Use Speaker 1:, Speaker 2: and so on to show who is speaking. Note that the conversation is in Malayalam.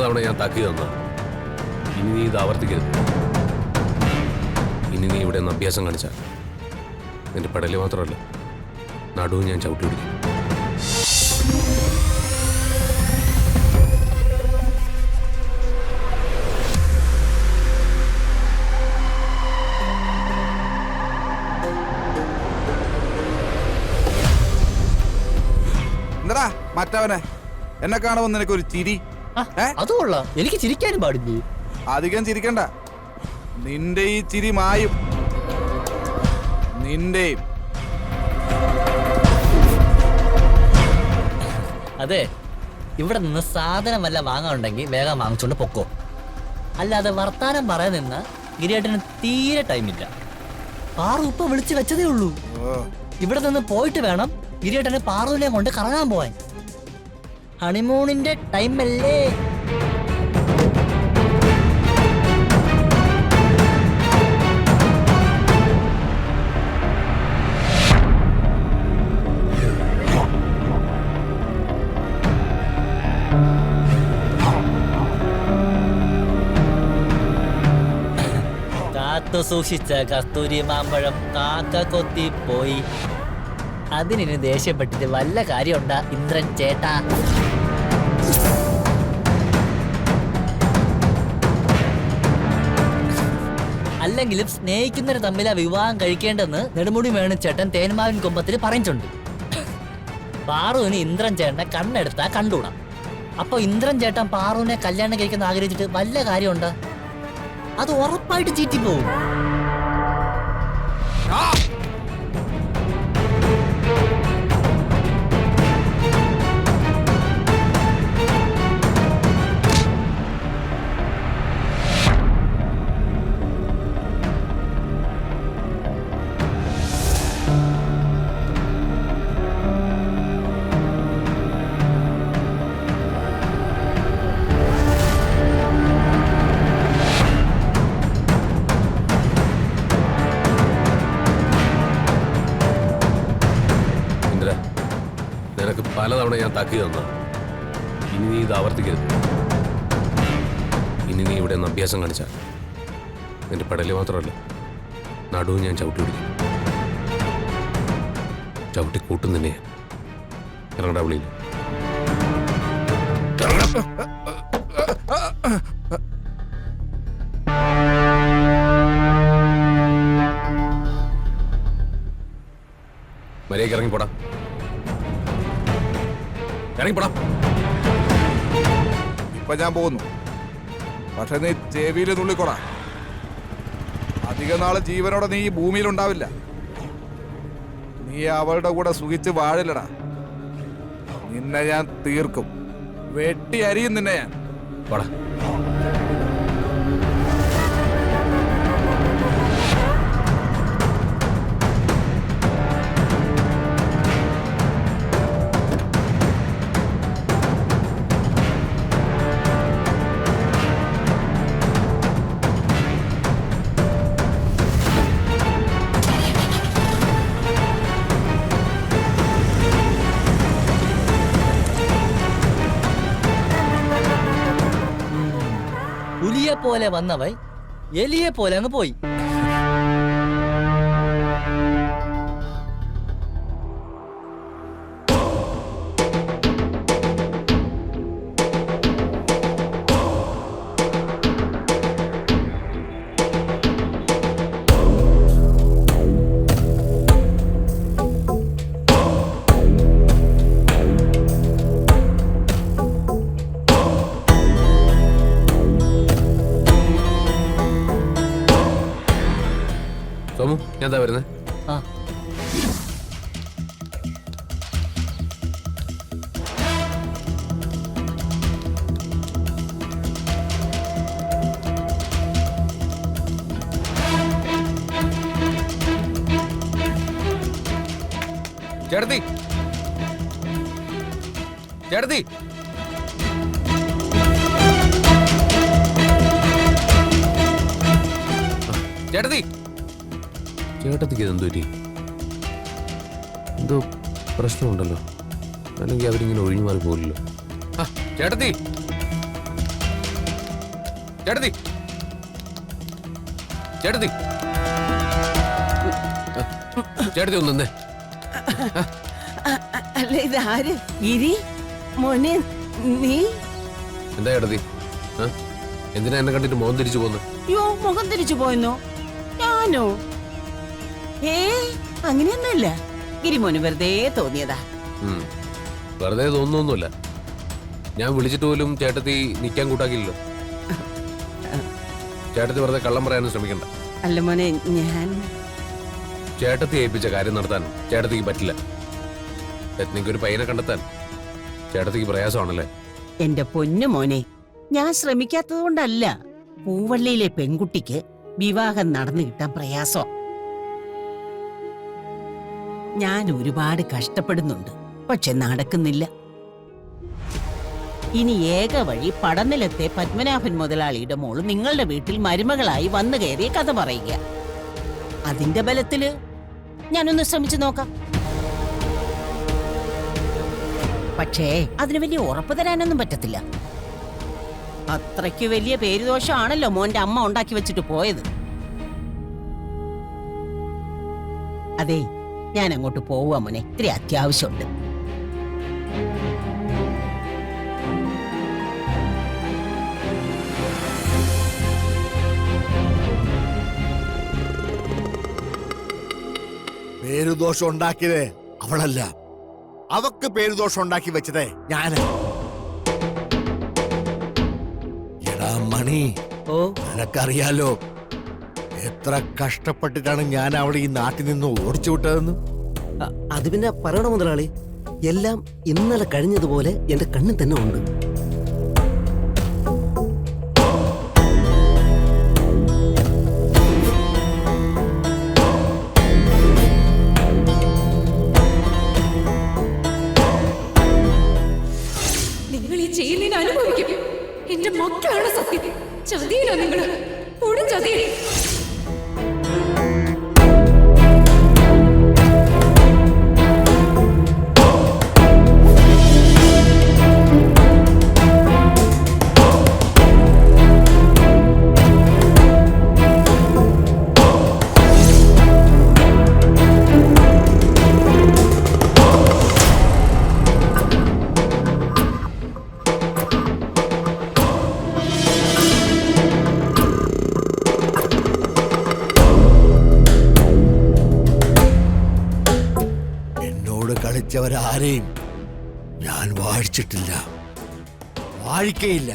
Speaker 1: പലതവണ ഞാൻ താക്കി തന്ന. ഇനി നീ ഇത് ആവർത്തിക്കരുത്. ഇനി നീ ഇവിടെ നിന്ന് അഭ്യാസം കാണിച്ചാൽ നിന്റെ പടല് മാത്രമല്ല, നടുവും ഞാൻ ചവിട്ടി പിടിക്കും.
Speaker 2: എന്താ മറ്റവനെ എന്നെ കാണുമ്പോ നിനക്കൊരു ചിരി?
Speaker 3: അതുകൊള്ള എനിക്ക് ചിരിക്കാനും പാടില്ലേ?
Speaker 2: അധികം ചിരിക്കണ്ട, നിന്റെ ഈ ചിരി മായും. നിന്റെയും.
Speaker 3: അതെ, ഇവിടെ നിന്ന് സാധനം വല്ല വാങ്ങാനുണ്ടെങ്കിൽ വേഗം വാങ്ങിച്ചോണ്ട് പൊക്കോ. അല്ലാതെ വർത്താനം പറയാൻ നിന്ന ഗിരിയേട്ടന് തീരെ ടൈമില്ല. പാറു ഇപ്പൊ വിളിച്ചു വെച്ചതേ ഉള്ളൂ. ഇവിടെ നിന്ന് പോയിട്ട് വേണം ഗിരിയേട്ടന് പാറുവിനെ കൊണ്ട് കറങ്ങാൻ പോവാൻ. ഹണിമൂണിന്റെ ടൈമല്ലേ? കാത്തു സൂക്ഷിച്ച കസ്തൂരി മാമ്പഴം കാക്ക കൊത്തിപ്പോയി. അതിന് ദേഷ്യപ്പെട്ടിട്ട് വല്ല കാര്യമുണ്ടാ ഇന്ദ്രൻ ചേട്ടാ? അല്ലെങ്കിലും സ്നേഹിക്കുന്നവർ തമ്മിലാ വിവാഹം കഴിക്കേണ്ടെന്ന് നെടുമുടി വേണുചേട്ടൻ തേന്മാവിൻ കൊമ്പത്തിൽ പറഞ്ഞിട്ടുണ്ട്. പാറുവിന് ഇന്ദ്രൻ ചേട്ടനെ കണ്ണെടുത്താ കണ്ടൂടാ. അപ്പൊ ഇന്ദ്രൻ ചേട്ടൻ പാറുവിനെ കല്യാണം കഴിക്കുന്ന ആഗ്രഹിച്ചിട്ട് വല്ല കാര്യമുണ്ടാ? അത് ഉറപ്പായിട്ട് ചീറ്റിപ്പോവും.
Speaker 1: നിനക്ക് പലതവണ ഞാൻ താക്കി തന്ന. ഇനി നീ ഇത് ആവർത്തിക്കരുത്. ഇനി നീ ഇവിടെ നിന്ന് അഭ്യാസം കാണിച്ചാൽ നിന്റെ പടല് മാത്രമല്ല, നടുവും ഞാൻ ചവിട്ടി പിടിക്കും. ചവിട്ടി കൂട്ടും തന്നെ. ഇറങ്ങടാ വിളിയിൽ. മര്യാദയ്ക്ക് ഇറങ്ങിപ്പോടാ. ഇറങ്ങിപ്പോടാ.
Speaker 2: ഇപ്പൊ ഞാൻ പോകുന്നു, പക്ഷെ നീ ചെവിയിൽ നുള്ളിക്കോടാ. അധിക നാള് ജീവനോടെ നീ ഈ ഭൂമിയിൽ ഉണ്ടാവില്ല. നീ അവളുടെ കൂടെ സുഖിച്ച് വാഴില്ലടാ. നിന്നെ ഞാൻ തീർക്കും, വെട്ടി അരിയും നിന്നെ ഞാൻ.
Speaker 1: പോടാ.
Speaker 3: പുലിയെ പോലെ വന്നവൻ എലിയെ പോലെ അങ്ങ് പോയി.
Speaker 1: സോമു, ഞാൻ എന്താ വരുന്നത്?
Speaker 3: ആ
Speaker 1: ചേട്ടത്തി, ചേട്ടത്തി, ചേട്ടത്തി. ചേട്ടത്തിക്ക് ഇതെന്തു പറ്റി? എന്തോ പ്രശ്നമുണ്ടല്ലോ, അല്ലെങ്കിൽ അവരിങ്ങനെ ഒഴിഞ്ഞു മാറി പോലല്ലോ. ചേട്ടത്തി, ചേട്ടത്തി ചേട്ടത്തി ചേട്ടത്തി ഒന്ന് നിന്നേ.
Speaker 4: അല്ല ഇത് ആര്? ഗിരി മോനെ നീ?
Speaker 1: എന്താ ചേട്ടത്തി? എന്തിനാ എന്നെ കണ്ടിട്ട് മോൻ തിരിച്ചു പോന്ന്?
Speaker 4: യോ മുഖം തിരിച്ചു പോയെന്നോ? ഞാനോ? അങ്ങനെയൊന്നുമില്ല. ഗിരിമോന് വെറുതെ തോന്നിയതാ.
Speaker 1: വെറുതെ തോന്നുന്നൊന്നുമില്ല. ഞാൻ വിളിച്ചിട്ട് പോലും ചേട്ടത്തി നിൽക്കാൻ കൂട്ടാക്കില്ലല്ലോ. ചേട്ടത്തി വെറുതെ കള്ളം പറയാനും ശ്രമിക്കണ്ട.
Speaker 4: അല്ല മോനെ, ഞാൻ
Speaker 1: ചേട്ടത്തി ഏൽപ്പിച്ച കാര്യം നടത്താൻ ചേട്ടത്തിക്ക് പറ്റില്ല. രത്നിക്കൊരു പയ്യനെ കണ്ടെത്താൻ ചേട്ടത്തിക്ക് പ്രയാസമാണല്ലേ?
Speaker 4: എന്റെ പൊന്നു മോനെ, ഞാൻ ശ്രമിക്കാത്തത് കൊണ്ടല്ല. പൂവള്ളിയിലെ പെൺകുട്ടിക്ക് വിവാഹം നടന്നു കിട്ടാൻ പ്രയാസം. ഞാൻ ഒരുപാട് കഷ്ടപ്പെടുന്നുണ്ട്, പക്ഷെ നടക്കുന്നില്ല. ഇനി ഏക വഴി പടനിലത്തെ പത്മനാഭൻ മുതലാളിയുടെ മോള് നിങ്ങളുടെ വീട്ടിൽ മരുമകളായി വന്നു കയറിയ കഥ പറയുക. അതിന്റെ ബലത്തില് ഞാനൊന്ന് ശ്രമിച്ചു നോക്കാം. പക്ഷേ അതിന് വലിയ ഉറപ്പ് തരാനൊന്നും പറ്റത്തില്ല. അത്രയ്ക്ക് വലിയ പേരുദോഷമാണല്ലോ മോന്റെ അമ്മ ഉണ്ടാക്കി വെച്ചിട്ട് പോയത്. അതെ, ഞാൻ അങ്ങോട്ട് പോവുക മോനെ, ഇത്തിരി അത്യാവശ്യമുണ്ട്.
Speaker 5: പേരുദോഷം ഉണ്ടാക്കിയത് അവളല്ല, അവക്ക് പേരുദോഷം ഉണ്ടാക്കി വെച്ചതേ ഞാന്. എടാ മണി, നിനക്കറിയാലോ എത്ര കഷ്ടപ്പെട്ടിട്ടാണ് ഞാൻ അവളെ ഈ നാട്ടിൽ നിന്ന് ഓടിച്ചു വിട്ടതെന്ന്.
Speaker 6: അത് പിന്നെ പറയണ മുതലാളി, എല്ലാം ഇന്നലെ കഴിഞ്ഞതുപോലെ എന്റെ കണ്ണിൽ തന്നെ ഉണ്ട്.
Speaker 7: നിങ്ങൾ ഈ ചെയ്യുന്നതിന് അനുഭവിക്കും. എന്റെ മക്കളാണ് സത്യം. ചതിയില്ല നിങ്ങൾ, ഉടൻ ചതിയിൽ.
Speaker 5: കളിച്ചവരാരെയും ഞാൻ വാഴിച്ചിട്ടില്ല, വാഴിക്കയില്ല.